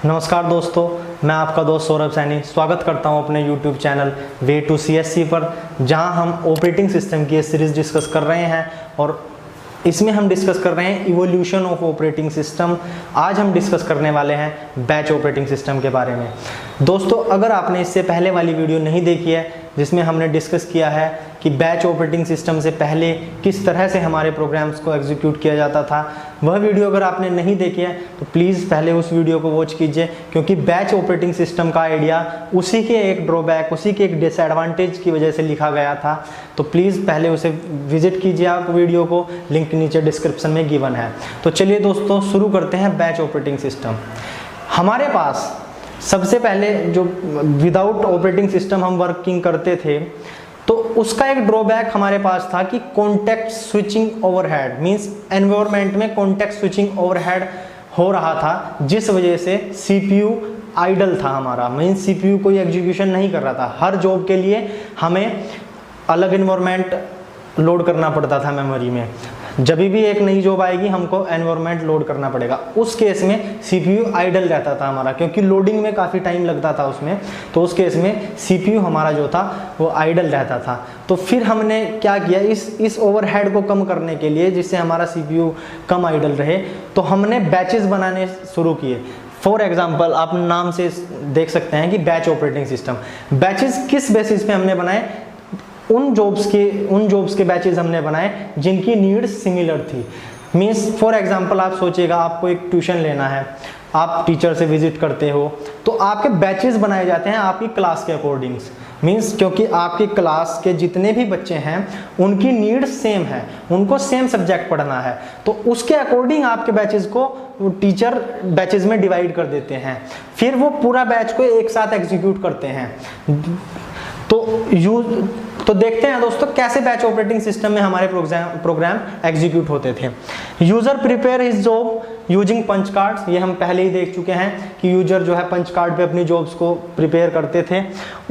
नमस्कार दोस्तों, मैं आपका दोस्त सौरभ सैनी स्वागत करता हूं अपने YouTube channel way to CSC पर, जहां हम ऑपरेटिंग सिस्टम की सीरीज डिस्कस कर रहे हैं और इसमें हम डिस्कस कर रहे हैं इवोल्यूशन ऑफ ऑपरेटिंग सिस्टम। आज हम डिस्कस करने वाले हैं बैच ऑपरेटिंग सिस्टम के बारे में। दोस्तों, अगर आपने इससे पहले वाली वीडियो नहीं देखी है जिसमें हमने डिस्कस किया है कि बैच ऑपरेटिंग सिस्टम से पहले किस तरह से हमारे प्रोग्राम्स को एग्जीक्यूट किया जाता था, वह वीडियो अगर आपने नहीं देखी है तो प्लीज़ पहले उस वीडियो को वॉच कीजिए, क्योंकि बैच ऑपरेटिंग सिस्टम का आइडिया उसी के एक ड्रॉबैक, उसी के एक डिसएडवांटेज की वजह से लिखा गया था। तो प्लीज़ पहले उसे विजिट कीजिए आप वीडियो को, लिंक नीचे डिस्क्रिप्शन में गिवन है। तो चलिए दोस्तों, शुरू करते हैं बैच ऑपरेटिंग सिस्टम। हमारे पास सबसे पहले जो विदाउट ऑपरेटिंग सिस्टम हम वर्किंग करते थे तो उसका एक ड्रॉबैक हमारे पास था कि context switching overhead, means environment में कॉन्टेक्स्ट स्विचिंग ओवरहेड हो रहा था, जिस वजह से CPU आइडल था हमारा, मींस CPU कोई एग्जीक्यूशन नहीं कर रहा था। हर जॉब के लिए हमें अलग एनवायरनमेंट लोड करना पड़ता था मेमोरी में। जब भी एक नई जॉब आएगी हमको एनवायरनमेंट लोड करना पड़ेगा। उस केस में CPU आइडल रहता था हमारा, क्योंकि लोडिंग में काफ़ी टाइम लगता था उसमें, तो उस केस में CPU हमारा जो था वो आइडल रहता था। तो फिर हमने क्या किया, इस ओवरहेड को कम करने के लिए, जिससे हमारा CPU कम आइडल रहे, तो हमने बैचेस बनाने शुरू किए। फॉर एग्जाम्पल, आप नाम से देख सकते हैं कि बैच ऑपरेटिंग सिस्टम। बैचेस किस बेसिस पे हमने बनाए? उन जॉब्स के बैचेस हमने बनाए जिनकी नीड्स सिमिलर थी। मीन्स फॉर एग्जांपल, आप सोचिएगा आपको एक ट्यूशन लेना है, आप टीचर से विजिट करते हो, तो आपके बैचेस बनाए जाते हैं आपकी क्लास के अकॉर्डिंग्स। मीन्स क्योंकि आपकी क्लास के जितने भी बच्चे हैं उनकी नीड्स सेम है, उनको सेम सब्जेक्ट पढ़ना है, तो उसके अकॉर्डिंग आपके बैचेस को टीचर बैचेस में डिवाइड कर देते हैं। फिर वो पूरा बैच को एक साथ एग्जीक्यूट करते हैं। तो देखते हैं दोस्तों कैसे बैच ऑपरेटिंग सिस्टम में हमारे प्रोग्राम एग्जीक्यूट होते थे। User prepare his job using punch cards, ये हम पहले ही देख चुके हैं कि यूजर जो है पंच कार्ड पे अपनी जॉब्स को प्रिपेयर करते थे।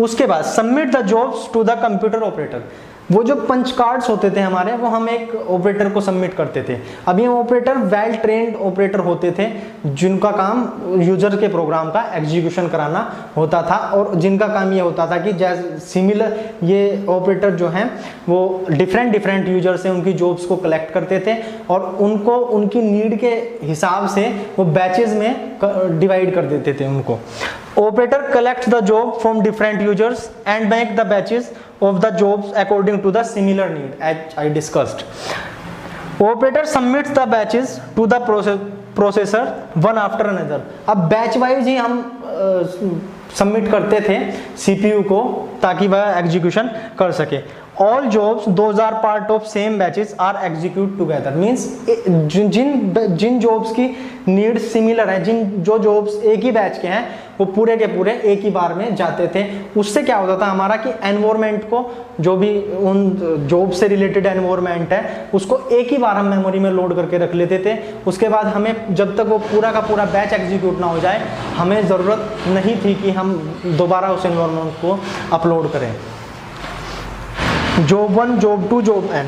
उसके बाद submit the jobs to the computer operator. वो जो पंच कार्ड्स होते थे हमारे, वो हम एक ऑपरेटर को सबमिट करते थे। अब ये ऑपरेटर वेल ट्रेन्ड ऑपरेटर होते थे, जिनका काम यूजर के प्रोग्राम का एग्जीक्यूशन कराना होता था, और जिनका काम ये होता था कि जैसे सिमिलर ये ऑपरेटर जो हैं वो डिफरेंट यूजर से उनकी जॉब्स को कलेक्ट करते थे और उनको उनकी नीड के हिसाब से वो बैचेज में डिवाइड कर देते थे उनको। Operator collects the job from different users and make the batches of the jobs according to the similar need, as I discussed. Operator submits the batches to the processor one after another. अब batch wise ही हम submit करते थे CPU को, ताकि वह execution कर सके। All jobs those are part of same batches are execute together, means जिन जॉब्स की नीड सिमिलर है, जो जॉब्स एक ही बैच के हैं, वो पूरे के पूरे एक ही बार में जाते थे। उससे क्या होता था हमारा कि एनवायरनमेंट को, जो भी उन जॉब से रिलेटेड एनवायरनमेंट है, उसको एक ही बार हम मेमोरी में लोड करके रख लेते थे। उसके बाद हमें जब तक वो पूरा का पूरा बैच एग्जीक्यूट ना हो जाए, हमें ज़रूरत नहीं थी कि हम दोबारा उस एनवायरनमेंट को अपलोड करें। जॉब 1, जॉब 2, जॉब N,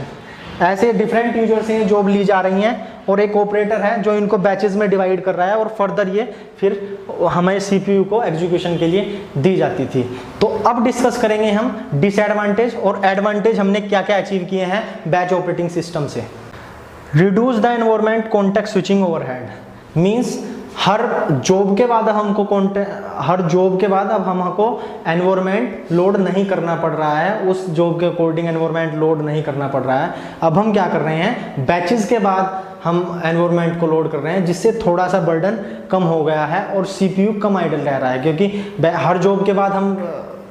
ऐसे डिफरेंट यूजर से जॉब ली जा रही हैं और एक ऑपरेटर है जो इनको बैचेस में डिवाइड कर रहा है, और फर्दर ये फिर हमें CPU को एग्जीक्यूशन के लिए दी जाती थी। तो अब डिस्कस करेंगे हम डिसएडवांटेज और एडवांटेज हमने क्या क्या अचीव किए हैं बैच ऑपरेटिंग सिस्टम से। Reduce the environment context switching overhead, means her job के बाद अब हमको एनवायरनमेंट लोड नहीं करना पड़ रहा है, उस जॉब के अकॉर्डिंग एनवायरनमेंट लोड नहीं करना पड़ रहा है। अब हम क्या कर रहे हैं, बैचेस के बाद हम एनवायरनमेंट को लोड कर रहे हैं, जिससे थोड़ा सा बर्डन कम हो गया है और CPU कम आइडल रह रहा है, क्योंकि हर जॉब के बाद हम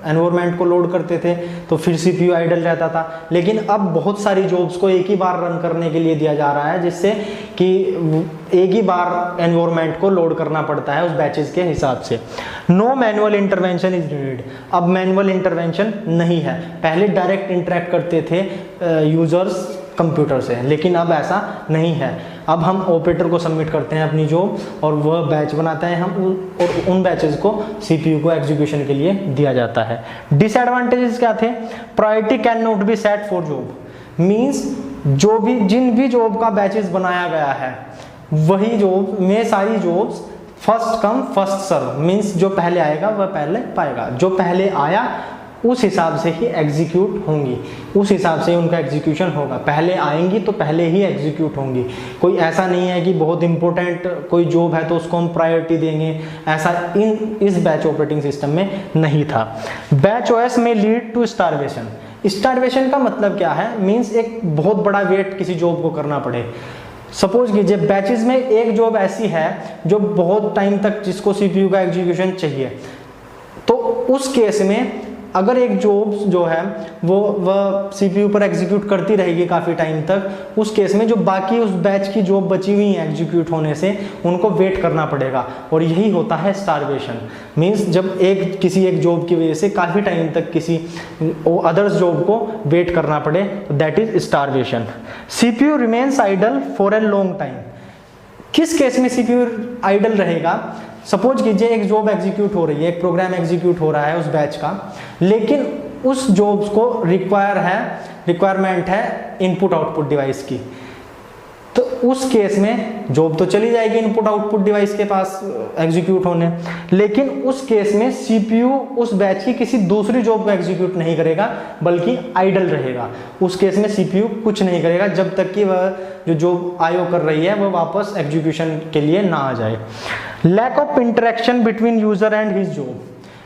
एनवायरनमेंट को लोड करते थे तो फिर CPU आइडल रहता था। लेकिन अब बहुत सारी जॉब्स को एक ही बार रन करने के लिए दिया जा रहा है, जिससे कि एक ही बार एनवायरनमेंट को लोड करना पड़ता है उस बैचेस के हिसाब से। No manual intervention is needed, अब मैनुअल इंटरवेंशन नहीं है। पहले डायरेक्ट इंटरेक्ट करते थे यूजर्स कंप्यूटर से, लेकिन अब ऐसा नहीं है। अब हम ऑपरेटर को सबमिट करते हैं अपनी जॉब और वह बैच बनाता है हम, और उन बैचेस को CPU को एग्जीक्यूशन के लिए दिया जाता है। डिसएडवांटेजेस क्या थे? Priority can not be set for job, means जिन भी जॉब का बैचेस बनाया गया है, वही जॉब में सारी jobs first come first serve, means जो पहले आएगा वह पहले पाएगा, जो पहले आया उस हिसाब से ही एग्जीक्यूट होंगी, उस हिसाब से उनका एग्जीक्यूशन होगा। पहले आएंगी तो पहले ही एग्जीक्यूट होंगी। कोई ऐसा नहीं है कि बहुत इंपॉर्टेंट कोई जॉब है तो उसको हम प्रायोरिटी देंगे, ऐसा इस बैच ऑपरेटिंग सिस्टम में नहीं था। बैच ओएस में लीड टू स्टारवेशन। स्टारवेशन का मतलब क्या है, मीन्स एक बहुत बड़ा वेट किसी जॉब को करना पड़े। सपोज कीजिए बैचेस में एक जॉब ऐसी है जो बहुत टाइम तक जिसको सीपीयू का एग्जीक्यूशन चाहिए, तो उस केस में अगर एक जॉब जो है वह सीपीयू पर एग्जीक्यूट करती रहेगी काफ़ी टाइम तक, उस केस में जो बाकी उस बैच की जॉब बची हुई है एग्जीक्यूट होने से, उनको वेट करना पड़ेगा, और यही होता है स्टारवेशन। मीन्स जब किसी एक जॉब की वजह से काफ़ी टाइम तक किसी अदर्स जॉब को वेट करना पड़े, that is starvation. CPU remains idle for a long time. किस केस में सीपीयू आइडल रहेगा? सपोज कीजिए एक जॉब एग्जीक्यूट हो रही है, एक प्रोग्राम एग्जीक्यूट हो रहा है उस बैच का, लेकिन उस जॉब्स को रिक्वायरमेंट है इनपुट आउटपुट डिवाइस की, तो उस केस में जॉब तो चली जाएगी इनपुट आउटपुट डिवाइस के पास एग्जीक्यूट होने, लेकिन उस केस में सीपीयू उस बैच की किसी दूसरी जॉब को एग्जीक्यूट नहीं करेगा बल्कि आइडल रहेगा। उस केस में सीपीयू कुछ नहीं करेगा जब तक कि वह जो जॉब आईओ कर रही है वह वापस एग्जीक्यूशन के लिए ना आ जाए। Lack of interaction between user and his job.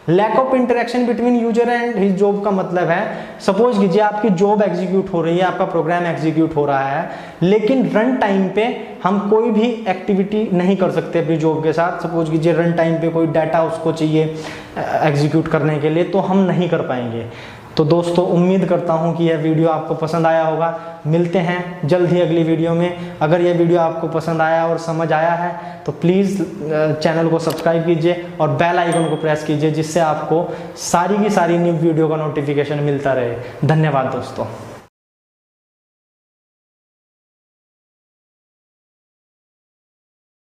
Lack of interaction between user and his job का मतलब है, सपोज कीजिए आपकी जॉब एग्जीक्यूट हो रही है, आपका प्रोग्राम एग्जीक्यूट हो रहा है, लेकिन रन टाइम पे हम कोई भी एक्टिविटी नहीं कर सकते अपनी जॉब के साथ। सपोज कीजिए रन टाइम पे कोई डाटा उसको चाहिए एग्जीक्यूट करने के लिए, तो हम नहीं कर पाएंगे। तो दोस्तों उम्मीद करता हूं कि यह वीडियो आपको पसंद आया होगा। मिलते हैं जल्द ही अगली वीडियो में। अगर यह वीडियो आपको पसंद आया और समझ आया है तो प्लीज़ चैनल को सब्सक्राइब कीजिए और बेल आइकन को प्रेस कीजिए, जिससे आपको सारी की सारी न्यू वीडियो का नोटिफिकेशन मिलता रहे। धन्यवाद दोस्तों।